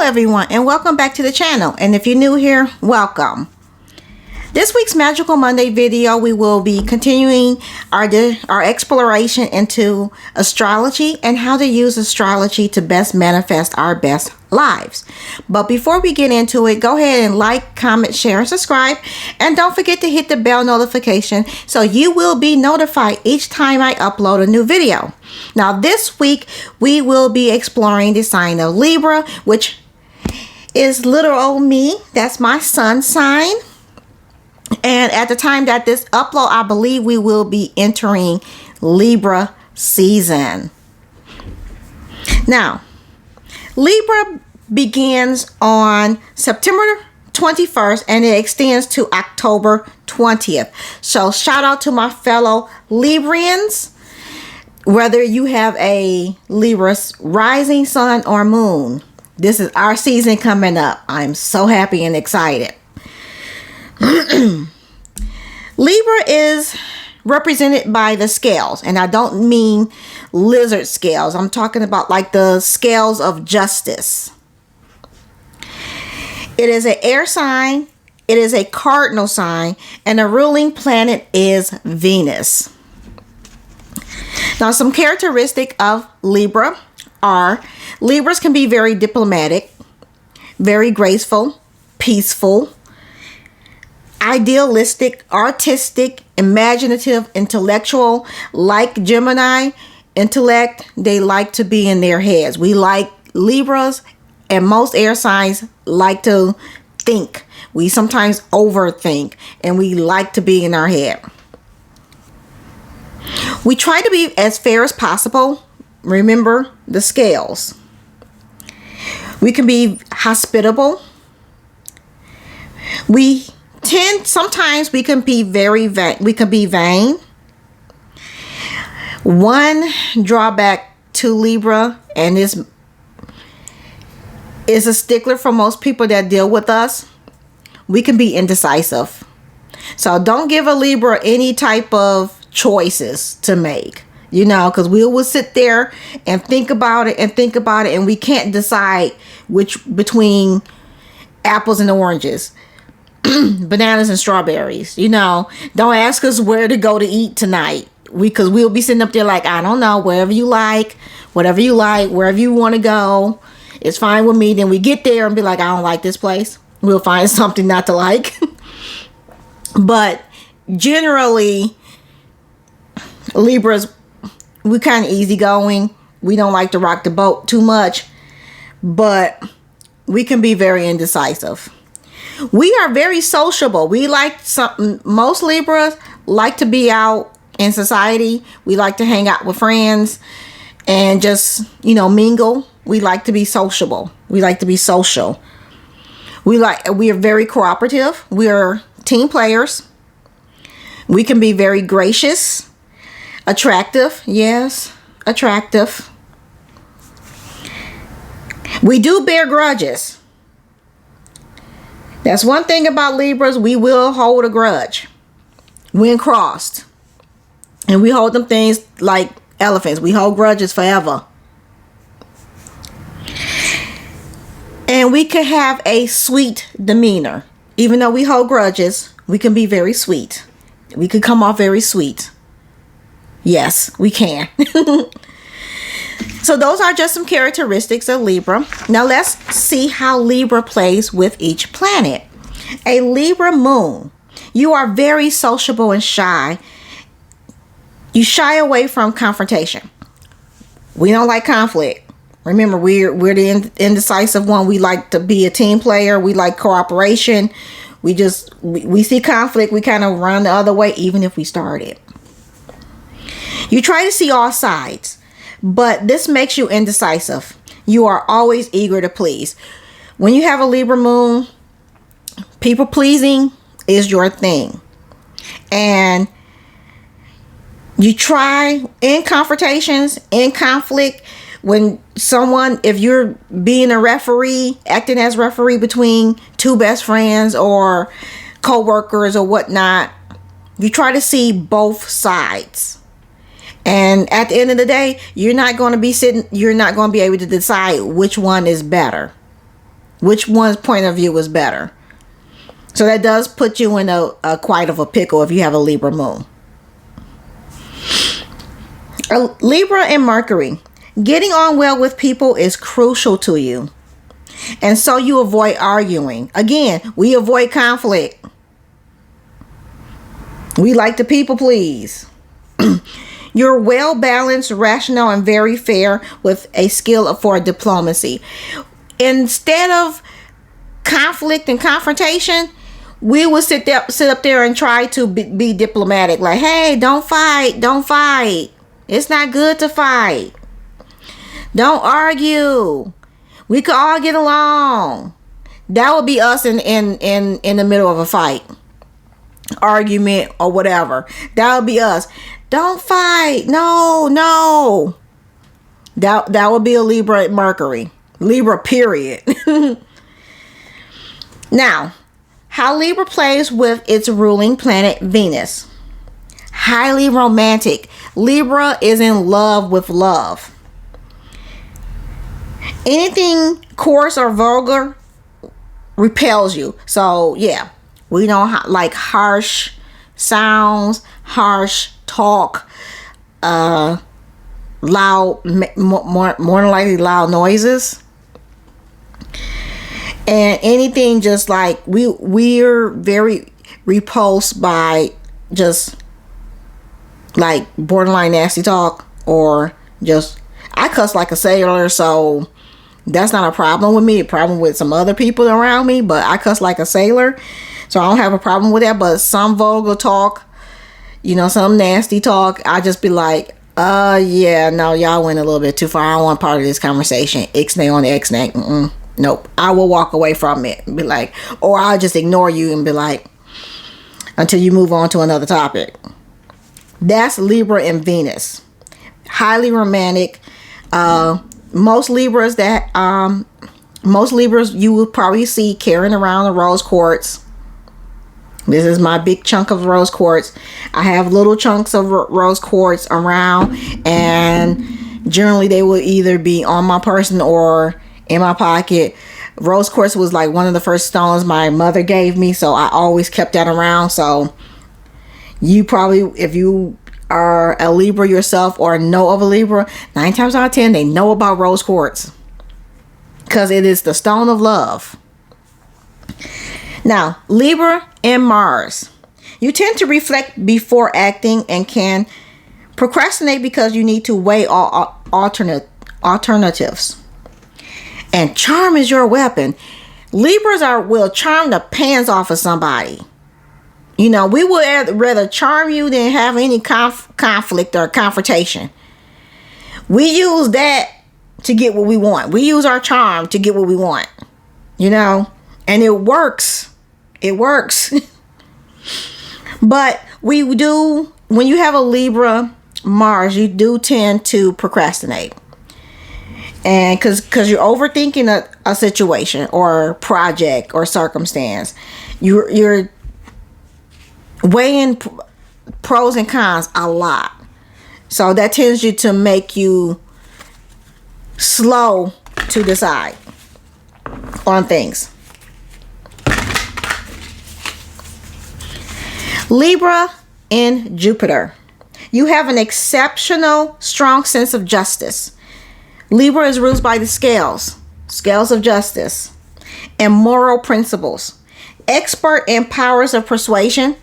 everyone, and welcome back to the channel. And if you're new here, welcome. This week's Magical Monday video, we will be continuing our exploration into astrology and how to use astrology to best manifest our best lives. But before we get into it, go ahead and like, comment, share, and subscribe. And don't forget to hit the bell notification so you will be notified each time I upload a new video. Now this week, we will be exploring the sign of Libra, which is little old me. That's my sun sign. And at the time that this upload, I believe we will be entering Libra season. Now, Libra begins on September 21st and it extends to October 20th. So shout out to my fellow Librians. Whether you have a Libra rising sun or moon, this is our season coming up. I'm so happy and excited. Libra is represented by the scales, and I don't mean lizard scales. I'm talking about like the scales of justice. It is an air sign, it is a cardinal sign, and the ruling planet is Venus. Now, some characteristic of Libra are Libras can be very diplomatic, very graceful, peaceful, idealistic, artistic, imaginative, intellectual. Like Gemini intellect, they like to be in their heads. We like Libras, and most air signs like to think. We sometimes overthink, and we like to be in our head. We try to be as fair as possible. Remember the scales. We can be hospitable. Sometimes we can be vain. One drawback to Libra, and this is a stickler for most people that deal with us, we can be indecisive. So don't give a Libra any type of choices to make, because we will sit there and think about it, and we can't decide which between apples and oranges. Bananas and strawberries. Don't ask us where to go to eat tonight, because we'll be sitting up there like, I don't know, wherever you like, whatever you like, wherever you want to go, it's fine with me. Then we get there and be like, I don't like this place. We'll find something not to like. But generally, Libras, we kind of easygoing. We don't like to rock the boat too much, but we can be very indecisive. We are very sociable. We like something. Most Libras like to be out in society. We like to hang out with friends and just, mingle. We like to be sociable. We like to be social. We are very cooperative. We are team players. We can be very gracious, attractive. Yes, attractive. We do bear grudges. That's one thing about Libras. We will hold a grudge when crossed. And we hold them things like elephants. We hold grudges forever. And we can have a sweet demeanor. Even though we hold grudges, we can be very sweet. We can come off very sweet. Yes, we can. So those are just some characteristics of Libra. Now let's see how Libra plays with each planet. A Libra Moon. You are very sociable and shy. You shy away from confrontation. We don't like conflict. Remember, we're the indecisive one. We like to be a team player. We like cooperation. We see conflict. We kind of run the other way, even if we started. You try to see all sides. But this makes you indecisive. You are always eager to please. When you have a Libra moon, people pleasing is your thing. And you try in confrontations, in conflict, if you're being a referee, acting as referee between two best friends or co-workers or whatnot, you try to see both sides. And at the end of the day, you're not going to be able to decide which one is better. Which one's point of view is better? So that does put you in a quite of a pickle if you have a Libra moon. Libra and Mercury. Getting on well with people is crucial to you. And so you avoid arguing. Again, we avoid conflict. We like to people please. You're well balanced, rational, and very fair with a skill for diplomacy. Instead of conflict and confrontation, we would sit up there and try to be diplomatic. Like, hey, don't fight. Don't fight. It's not good to fight. Don't argue. We could all get along. That would be us in the middle of a fight, argument, or whatever. That would be us. Don't fight. No. That would be a Libra Mercury. Libra period. Now, how Libra plays with its ruling planet Venus. Highly romantic. Libra is in love with love. Anything coarse or vulgar repels you. So yeah, we don't like harsh sounds, harsh talk, loud, more than likely loud noises, and anything just like we're very repulsed by just like borderline nasty talk, or just, I cuss like a sailor, so that's not a problem with me. A problem with some other people around me, but I cuss like a sailor, so I don't have a problem with that. But some vulgar talk, some nasty talk, I just be like, yeah, no, y'all went a little bit too far. I don't want part of this conversation. Ixnay on the Ixnay. Nope. I will walk away from it and be like, or I'll just ignore you and be like, until you move on to another topic. That's Libra and Venus. Highly romantic. Most Libras you will probably see carrying around a rose quartz. This is my big chunk of rose quartz. I have little chunks of rose quartz around, and generally they will either be on my person or in my pocket. Rose quartz was like one of the first stones my mother gave me, so I always kept that around. So you probably, if you are a Libra yourself or know of a Libra, 9 times out of 10 they know about rose quartz, because it is the stone of love. Now, Libra and Mars. You tend to reflect before acting and can procrastinate because you need to weigh all alternatives. And charm is your weapon. Libras will charm the pants off of somebody. We would rather charm you than have any conflict or confrontation. We use that to get what we want. We use our charm to get what we want. And it works. It works. But we do, when you have a Libra Mars, you do tend to procrastinate. And because you're overthinking a situation or project or circumstance. You're weighing pros and cons a lot. So that tends to make you slow to decide on things. Libra in Jupiter. You have an exceptional, strong sense of justice. Libra is ruled by the scales of justice, and moral principles. Expert in powers of persuasion.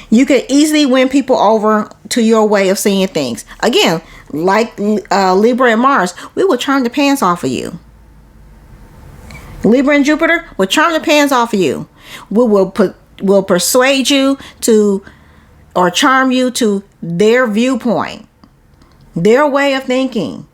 You can easily win people over to your way of seeing things. Again, like Libra and Mars, we will charm the pants off of you. Libra and Jupiter will charm the pants off of you. Will persuade you to, or charm you to their viewpoint, their way of thinking.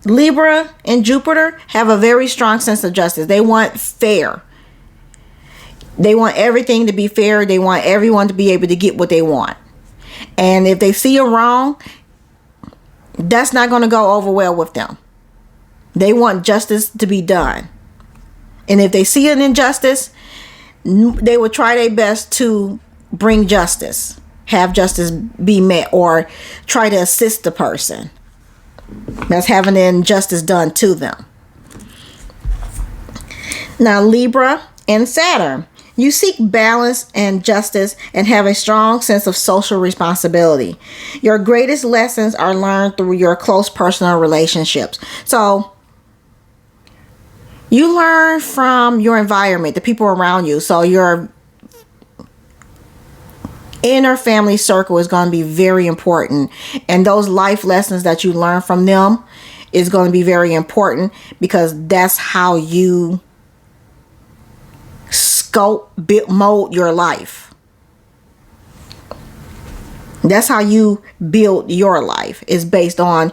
Libra and Jupiter have a very strong sense of justice. They want fair. They want everything to be fair. They want everyone to be able to get what they want. And if they see a wrong, that's not going to go over well with them. They want justice to be done. And if they see an injustice, they will try their best to bring justice, have justice be met, or try to assist the person. that's having injustice done to them. Now, Libra and Saturn. You seek balance and justice and have a strong sense of social responsibility. Your greatest lessons are learned through your close personal relationships. So, you learn from your environment, the people around you. So, your inner family circle is going to be very important. And those life lessons that you learn from them is going to be very important, because that's how you mold your life. That's how you build your life, is based on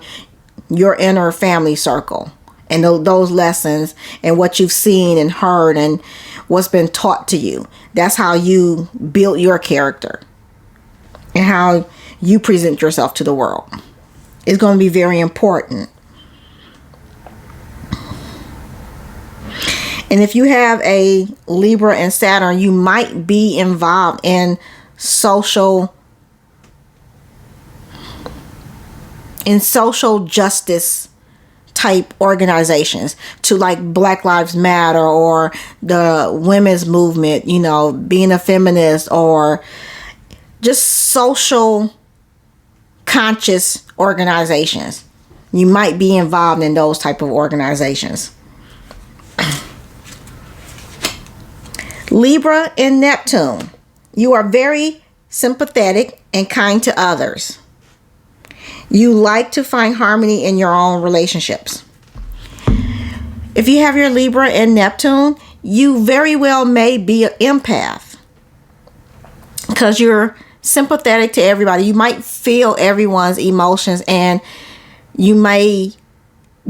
your inner family circle and those lessons and what you've seen and heard and what's been taught to you. That's how you build your character and how you present yourself to the world. It's going to be very important. And if you have a Libra and Saturn, you might be involved in social justice type organizations, to like Black Lives Matter or the women's movement, you know, being a feminist, or just social conscious organizations. You might be involved in those type of organizations. Libra and Neptune. You are very sympathetic and kind to others. You like to find harmony in your own relationships. If you have your Libra and Neptune, you very well may be an empath, because you're sympathetic to everybody. You might feel everyone's emotions, and you may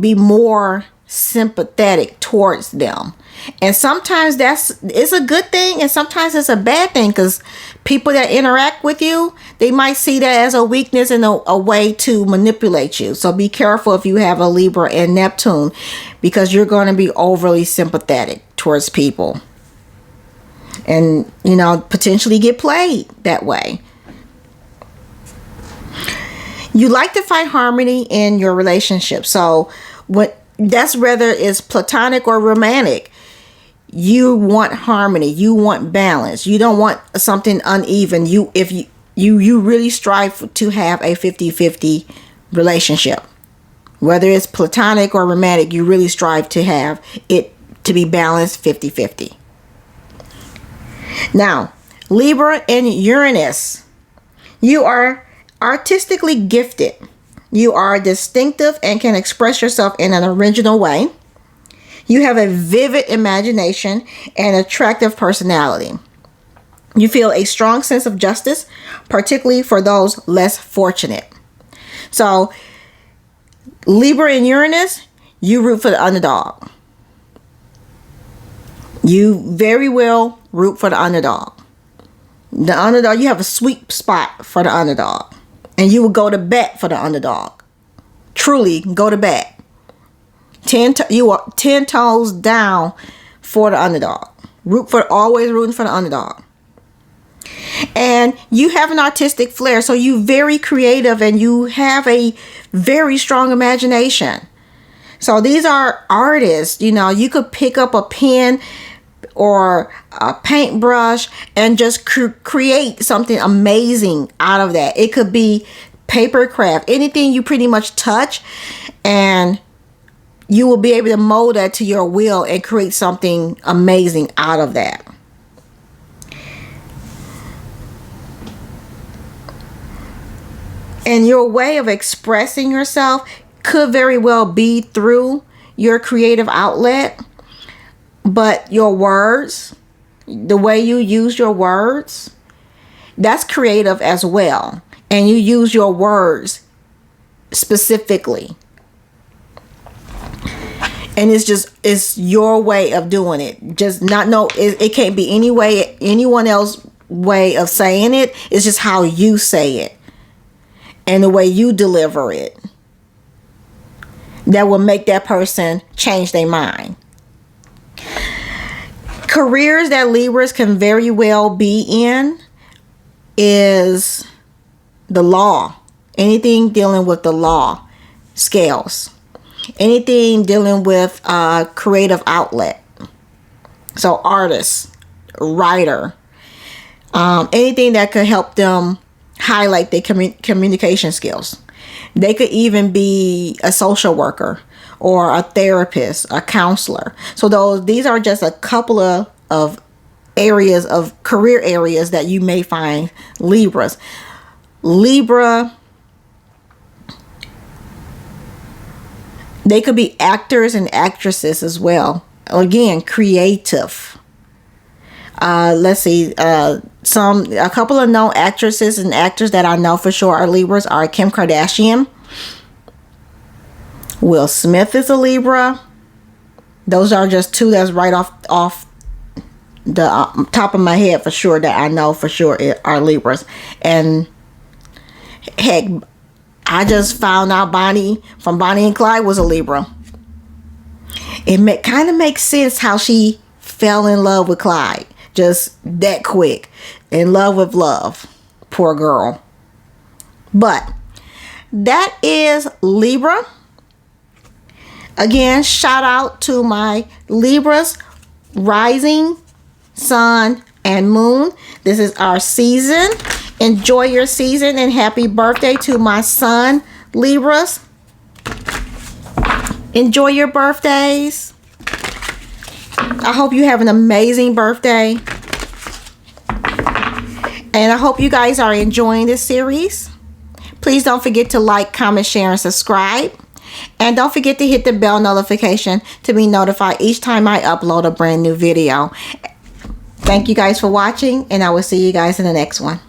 be more sympathetic towards them. And sometimes it's a good thing, and sometimes it's a bad thing, because people that interact with you, they might see that as a weakness and a way to manipulate you. So be careful if you have a Libra and Neptune, because you're going to be overly sympathetic towards people and, you know, potentially get played that way. You like to find harmony in your relationship. So that's whether it's platonic or romantic. You want harmony. You want balance. You don't want something uneven. You really strive to have a 50-50 relationship. Whether it's platonic or romantic, you really strive to have it to be balanced 50-50. Now, Libra and Uranus. You are artistically gifted. You are distinctive and can express yourself in an original way. You have a vivid imagination and attractive personality. You feel a strong sense of justice, particularly for those less fortunate. So, Libra and Uranus, you root for the underdog. You very well root for the underdog. The underdog, you have a sweet spot for the underdog. And you will go to bat for the underdog. Truly go to bat. You are 10 toes down for the underdog. Always rooting for the underdog. And you have an artistic flair, so you're very creative and you have a very strong imagination. So these are artists. You know, you could pick up a pen or a paintbrush and just create something amazing out of that. It could be paper craft, anything you pretty much touch, and you will be able to mold that to your will and create something amazing out of that. And your way of expressing yourself could very well be through your creative outlet, but your words, the way you use your words, that's creative as well. And you use your words specifically. And it's your way of doing it. It can't be anyone else's way of saying it. It's just how you say it and the way you deliver it that will make that person change their mind. Careers that Libras can very well be in is the law. Anything dealing with the law. scales. Anything dealing with creative outlet. So artist, writer, anything that could help them highlight their communication skills. They could even be a social worker or a therapist, a counselor. So these are just a couple of areas, of career areas that you may find Libras. Libra, they could be actors and actresses as well. Again, creative. Let's see. A couple of known actresses and actors that I know for sure are Libras are Kim Kardashian. Will Smith is a Libra. Those are just two that's right off the top of my head for sure that I know for sure are Libras. And heck, I just found out Bonnie and Clyde was a Libra. It kind of makes sense how she fell in love with Clyde. Just that quick. In love with love. Poor girl. But that is Libra. Again, shout out to my Libras, rising, sun, and moon. This is our season. Enjoy your season and happy birthday to my son, Libras. Enjoy your birthdays. I hope you have an amazing birthday. And I hope you guys are enjoying this series. Please don't forget to like, comment, share, and subscribe. And don't forget to hit the bell notification to be notified each time I upload a brand new video. Thank you guys for watching, and I will see you guys in the next one.